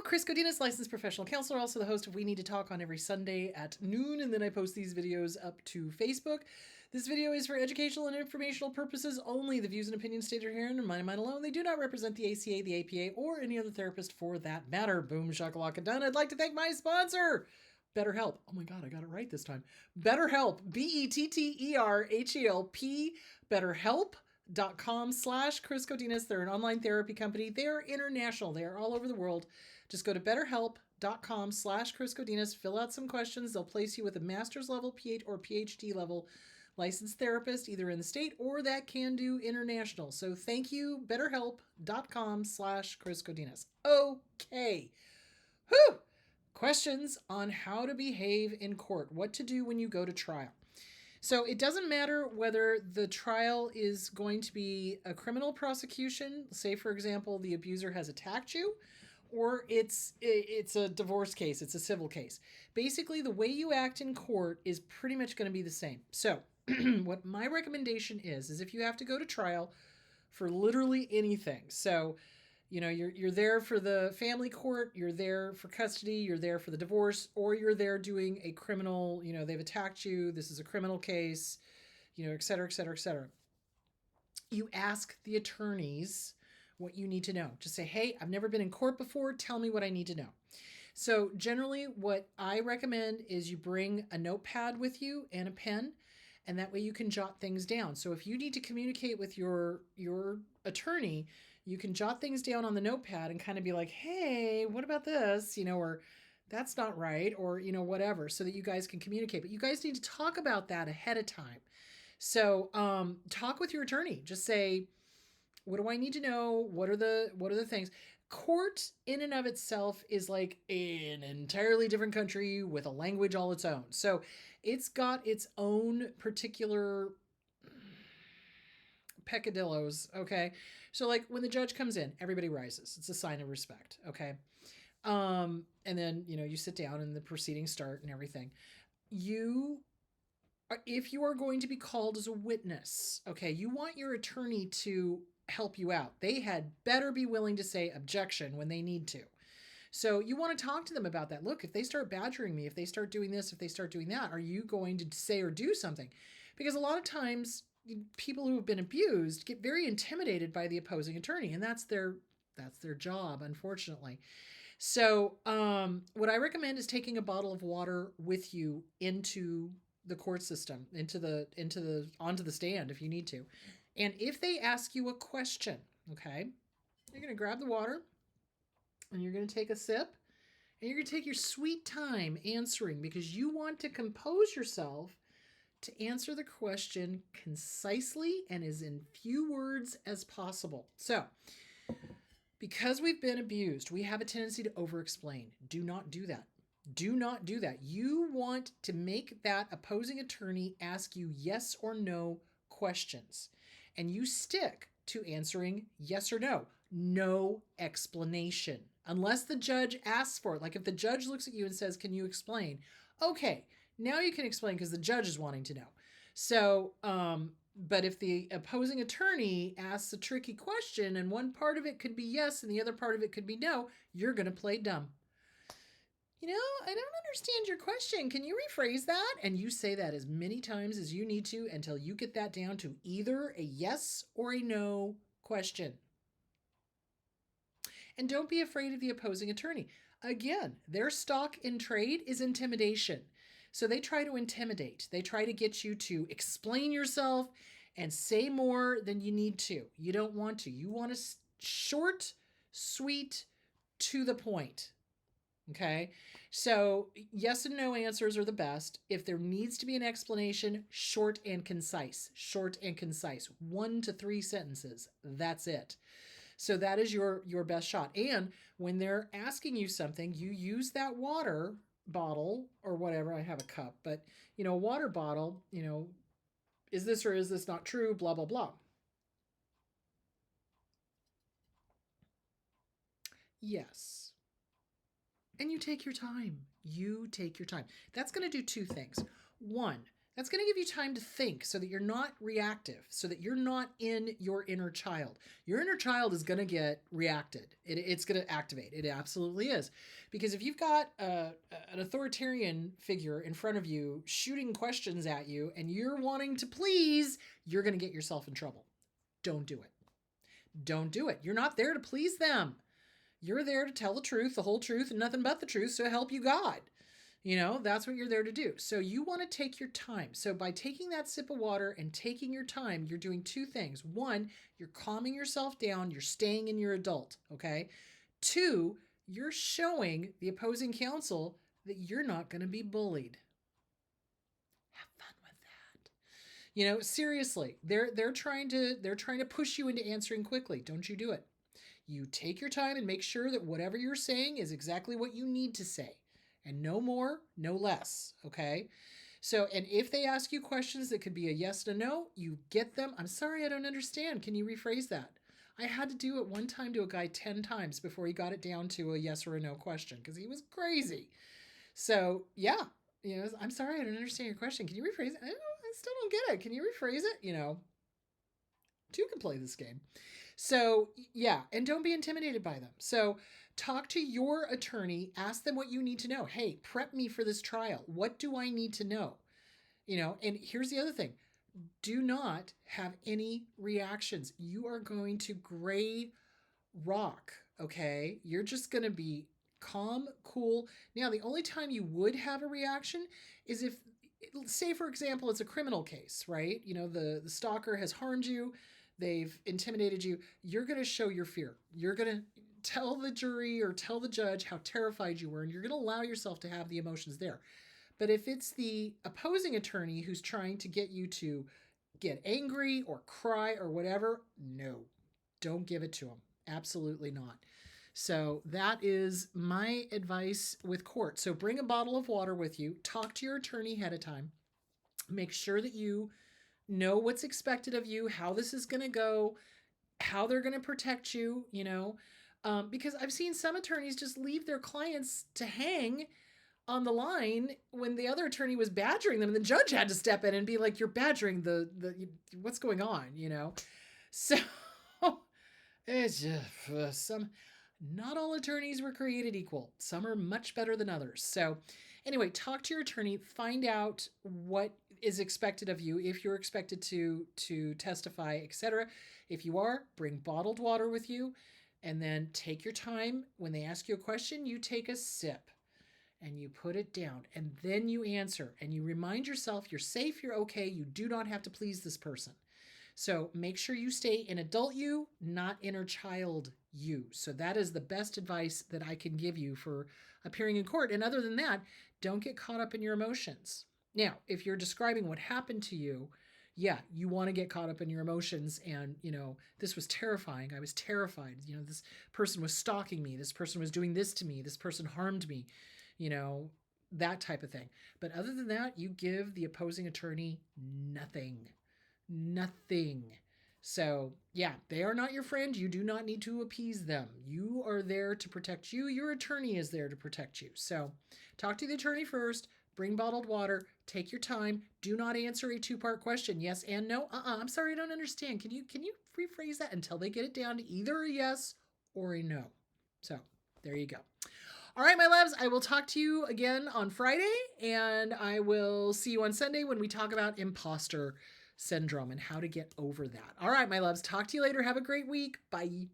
Chris Godinez, licensed professional counselor, also the host of We Need to Talk on every Sunday at noon, and then I post these videos up to Facebook. This video is for educational and informational purposes only. The views and opinions stated here and mine alone. They do not represent the ACA, the APA, or any other therapist for that matter. Boom, shakalaka done. I'd like to thank my sponsor, BetterHelp. Oh my God, I got it right this time. BetterHelp, BetterHelp, BetterHelp.com/Chris Godinez. They're an online therapy company. They're international. They are all over the world. Just go to BetterHelp.com/Chris Godinez. Fill out some questions. They'll place you with a master's level, PhD level licensed therapist, either in the state or that can do international. So thank you, BetterHelp.com/Chris Godinez. Okay. Whew. Questions on how to behave in court. What to do when you go to trial. So it doesn't matter whether the trial is going to be a criminal prosecution, say for example the abuser has attacked you, or it's a divorce case, it's a civil case. Basically the way you act in court is pretty much going to be the same. So what my recommendation is if you have to go to trial for literally anything. So you're there for the family court, you're there for custody, you're there for the divorce, or you're there doing a criminal, they've attacked you, this is a criminal case, et cetera, et cetera, et cetera. You ask the attorneys what you need to know. Just say, hey, I've never been in court before. Tell me what I need to know. So generally what I recommend is you bring a notepad with you and a pen, and that way you can jot things down. So if you need to communicate with your attorney, you can jot things down on the notepad and kind of be like, hey, what about this? Or that's not right, or, whatever, so that you guys can communicate. But you guys need to talk about that ahead of time. So talk with your attorney. Just say, what do I need to know? What are the things? Court in and of itself is like an entirely different country with a language all its own. So it's got its own particular peccadillos, okay? So like when the judge comes in, everybody rises. It's a sign of respect, okay? And then, you sit down and the proceedings start and everything. If you are going to be called as a witness, okay, you want your attorney to help you out. They had better be willing to say objection when they need to. So you want to talk to them about that. Look, if they start badgering me, if they start doing this, if they start doing that, are you going to say or do something? Because a lot of times people who have been abused get very intimidated by the opposing attorney, and that's their job, unfortunately. So what I recommend is taking a bottle of water with you into the court system, onto the stand if you need to. And if they ask you a question, okay, you're going to grab the water and you're going to take a sip and you're going to take your sweet time answering, because you want to compose yourself to answer the question concisely and as in few words as possible. So, because we've been abused, we have a tendency to over-explain. Do not do that. Do not do that. You want to make that opposing attorney ask you yes or no questions. And you stick to answering yes or no. No explanation. Unless the judge asks for it. Like if the judge looks at you and says, can you explain? Okay, now you can explain because the judge is wanting to know. So, but if the opposing attorney asks a tricky question and one part of it could be yes and the other part of it could be no, you're going to play dumb. I don't understand your question. Can you rephrase that? And you say that as many times as you need to until you get that down to either a yes or a no question. And don't be afraid of the opposing attorney. Again, their stock in trade is intimidation. So they try to intimidate. They try to get you to explain yourself and say more than you need to. You don't want to. You want a short, sweet, to the point. Okay, so yes and no answers are the best. If there needs to be an explanation, short and concise. Short and concise. 1 to 3 sentences. That's it. So that is your best shot. And when they're asking you something, you use that water bottle or whatever. I have a cup, but a water bottle, is this or is this not true? Blah, blah, blah. Yes. And you take your time. You take your time. That's going to do 2 things. 1, That's going to give you time to think so that you're not reactive, so that you're not in your inner child. Your inner child is going to get reacted. It's going to activate. It absolutely is. Because if you've got an authoritarian figure in front of you shooting questions at you and you're wanting to please, you're going to get yourself in trouble. Don't do it. Don't do it. You're not there to please them. You're there to tell the truth, the whole truth, and nothing but the truth, so help you God. That's what you're there to do. So you want to take your time. So by taking that sip of water and taking your time, you're doing two things. One, you're calming yourself down. You're staying in your adult. Okay. Two, you're showing the opposing counsel that you're not going to be bullied. Have fun with that. Seriously, they're trying to push you into answering quickly. Don't you do it. You take your time and make sure that whatever you're saying is exactly what you need to say. And no more, no less, okay? So, and if they ask you questions that could be a yes and a no, you get them. I'm sorry, I don't understand. Can you rephrase that? I had to do it one time to a guy 10 times before he got it down to a yes or a no question because he was crazy. So, yeah, I'm sorry, I don't understand your question. Can you rephrase it? I still don't get it. Can you rephrase it? Two can play this game. So, yeah, and don't be intimidated by them. So, talk to your attorney, ask them what you need to know. Hey, prep me for this trial. What do I need to know? And here's the other thing. Do not have any reactions. You are going to gray rock, okay? You're just going to be calm, cool. Now, the only time you would have a reaction is if, say, for example, it's a criminal case, right? The stalker has harmed you. They've intimidated you. You're going to show your fear. You're going to tell the jury or tell the judge how terrified you were, and you're going to allow yourself to have the emotions there. But if it's the opposing attorney who's trying to get you to get angry or cry or whatever, no, don't give it to them. Absolutely not. So that is my advice with court. So bring a bottle of water with you. Talk to your attorney ahead of time. Make sure that you know what's expected of you, how this is going to go, how they're going to protect you, because I've seen some attorneys just leave their clients to hang on the line when the other attorney was badgering them and the judge had to step in and be like, you're badgering the what's going on, So it's just not all attorneys were created equal. Some are much better than others. So anyway, talk to your attorney, find out what is expected of you, if you're expected to testify, etc. If you are, bring bottled water with you, and then take your time. When they ask you a question, you take a sip and you put it down, and then you answer, and you remind yourself you're safe, you're okay, you do not have to please this person. So make sure you stay in adult you, not inner child you. So that is the best advice that I can give you for appearing in court. And other than that, don't get caught up in your emotions. Now, if you're describing what happened to you, yeah, you want to get caught up in your emotions and, this was terrifying. I was terrified. This person was stalking me. This person was doing this to me. This person harmed me, that type of thing. But other than that, you give the opposing attorney nothing. So, yeah, they are not your friend. You do not need to appease them. You are there to protect you. Your attorney is there to protect you. So, talk to the attorney first. Bring bottled water. Take your time. Do not answer a two-part question. Yes and no. I'm sorry, I don't understand. Can you rephrase that until they get it down to either a yes or a no? So, there you go. All right, my loves, I will talk to you again on Friday, and I will see you on Sunday when we talk about imposter syndrome and how to get over that. All right, my loves, talk to you later. Have a great week. Bye.